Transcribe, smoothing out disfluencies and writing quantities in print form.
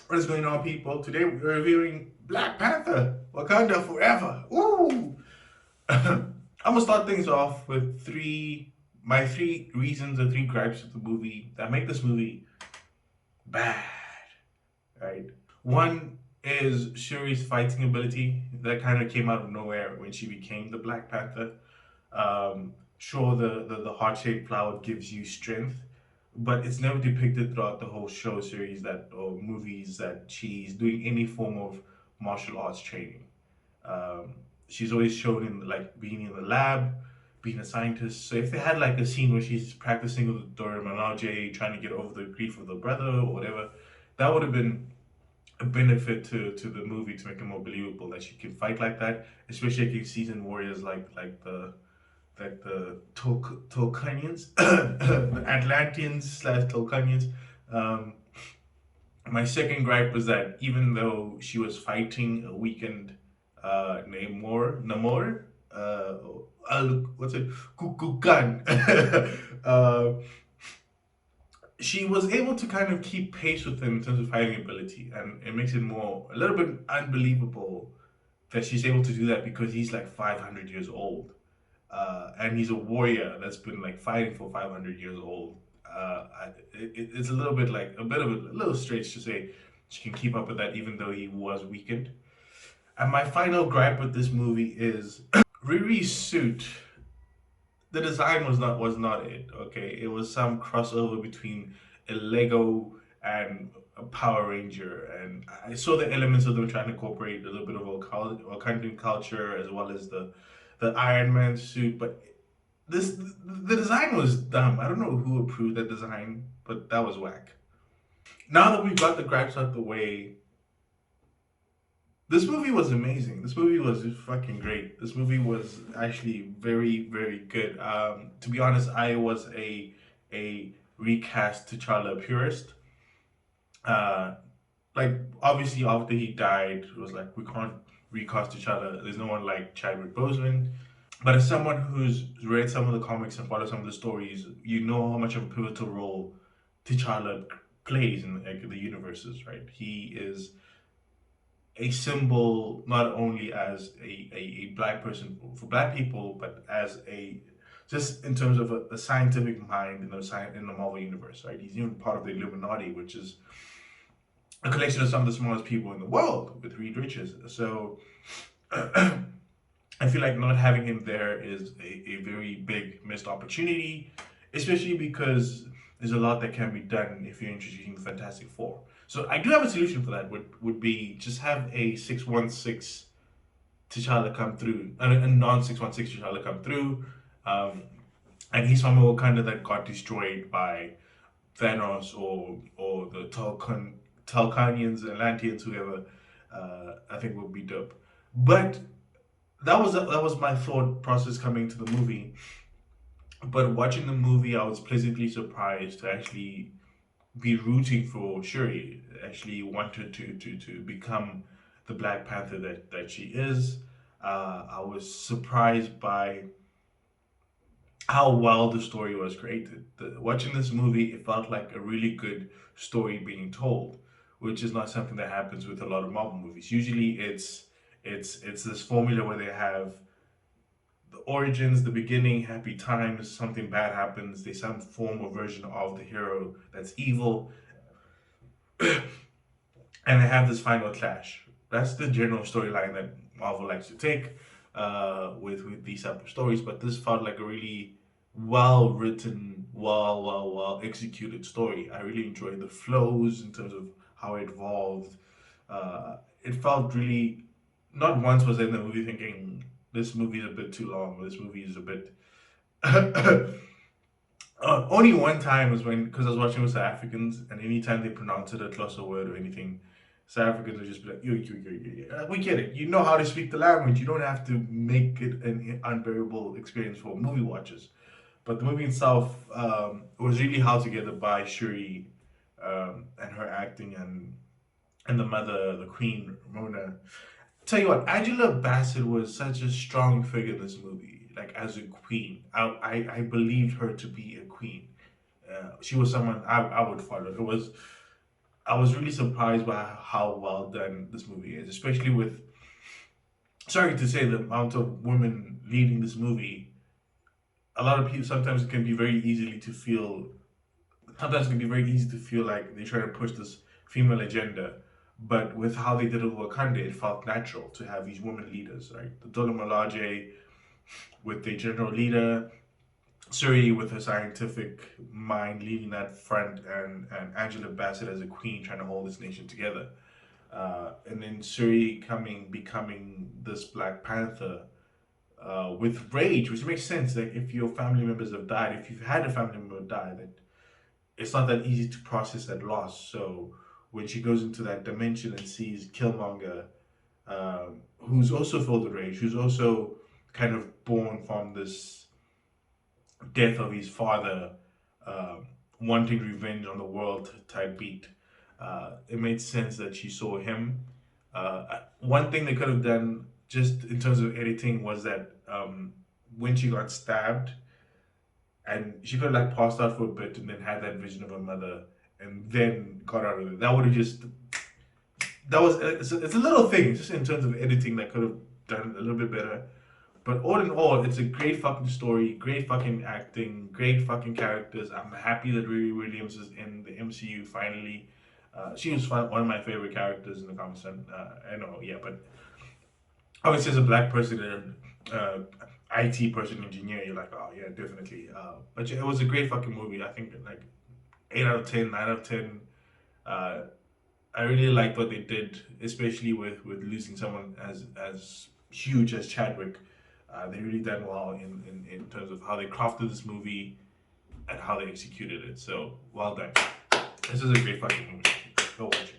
What is going on, people? Today we're reviewing Black Panther, Wakanda Forever. Ooh! I'm gonna start things off with my three reasons or three gripes of the movie that make this movie bad, right? One is Shuri's fighting ability that kind of came out of nowhere when she became the Black Panther. Sure, the heart-shaped flower gives you strength, but it's never depicted throughout the whole show series that or movies that she's doing any form of martial arts training. Um, she's always shown in like being in the lab, being a scientist. So if they had like a scene where she's practicing with Dora Milaje, trying to get over the grief of the brother or whatever, that would have been a benefit to the movie to make it more believable that she can fight like that, especially against seasoned warriors like the Tolkienians, the Atlanteans slash Tolkienians. Um, my second gripe was that even though she was fighting a weakened Namor, what's it, Kukulkan, uh, she was able to kind of keep pace with him in terms of fighting ability, and it makes it a little bit unbelievable that she's able to do that because he's like 500 years old, and he's a warrior that's been like fighting for 500 years old. It's a little bit like a bit of a little strange to say she can keep up with that even though he was weakened. And my final gripe with this movie is Riri's suit. The design was not it. Okay, it was some crossover between a Lego and a Power Ranger, and I saw the elements of them trying to incorporate a little bit of Wakandan culture as well as the Iron Man suit, but the design was dumb. I don't know who approved that design, but that was whack. Now that we've got the gripes out the way, this movie was amazing. This movie was just fucking great. This movie was actually very, very good. To be honest, I was a recast T'Challa purist. Uh, like obviously after he died, it was like we can't recast T'Challa. There's no one like Chadwick Boseman. But as someone who's read some of the comics and followed some of the stories, you know how much of a pivotal role T'Challa plays in like, the universes, right? He is a symbol not only as a black person for black people, but as a just in terms of a scientific mind in the Marvel universe, right? He's even part of the Illuminati, which is a collection of some of the smartest people in the world with Reed Richards. So I feel like not having him there is a very big missed opportunity, especially because there's a lot that can be done if you're introducing the Fantastic Four. So I do have a solution for that. Would be just have a 616 T'Challa come through, a non 616 T'Challa come through, um, and he's from a Wakanda that got destroyed by Thanos or the Talcanians, Atlanteans, whoever. I think would be dope. But that was my thought process coming to the movie. But watching the movie, I was pleasantly surprised to actually be rooting for Shuri. Actually, wanted to become the Black Panther that she is. I was surprised by how well the story was created. Watching this movie, it felt like a really good story being told, which is not something that happens with a lot of Marvel movies. Usually, it's this formula where they have the origins, the beginning, happy times, something bad happens, there's some form or version of the hero that's evil, and they have this final clash. That's the general storyline that Marvel likes to take with these type of stories. But this felt like a really well written, well executed story. I really enjoyed the flows in terms of how it evolved. It felt really. Not once was I in the movie thinking this movie is a bit too long, or this movie is a bit. Only one time was when, because I was watching with South Africans, and anytime they pronounce it a closer word or anything, South Africans would just be like, yo. We get it. You know how to speak the language. You don't have to make it an unbearable experience for movie watchers. But the movie itself was really held together by Shuri and her acting and the mother, the queen, Ramona. Tell you what, Angela Bassett was such a strong figure in this movie. Like as a queen, I believed her to be a queen. She was someone I would follow. It was I was really surprised by how well done this movie is, especially with, sorry to say, the amount of women leading this movie. A lot of people sometimes it can be very easily to feel. Sometimes it can be very easy to feel like they try to push this female agenda, but with how they did it with Wakanda, it felt natural to have these women leaders, right? The Dora Milaje with the general leader, Suri with her scientific mind leading that front, and Angela Bassett as a queen trying to hold this nation together. And then Suri becoming this Black Panther with rage, which makes sense. Like if your family members have died, if you've had a family member die, that it's not that easy to process that loss. So when she goes into that dimension and sees Killmonger, who's also filled with rage, who's also kind of born from this death of his father, wanting revenge on the world type beat. It made sense that she saw him. One thing they could have done, just in terms of editing, was that when she got stabbed, and she could have like passed out for a bit and then had that vision of her mother and then got out of it. That would have just, that was, it's a little thing, just in terms of editing, that could have done a little bit better. But all in all, it's a great fucking story, great fucking acting, great fucking characters. I'm happy that Riri Williams is in the MCU finally. She was one of my favorite characters in the comics. I know, yeah, but obviously as a black person and IT person, engineer, you're like, oh yeah, definitely. But yeah, it was a great fucking movie. I think like 8 out of 10, 9 out of 10. Uh, I really liked what they did, especially with losing someone as huge as Chadwick. They really done well in terms of how they crafted this movie and how they executed it. So well done. This is a great fucking movie. Go watch it.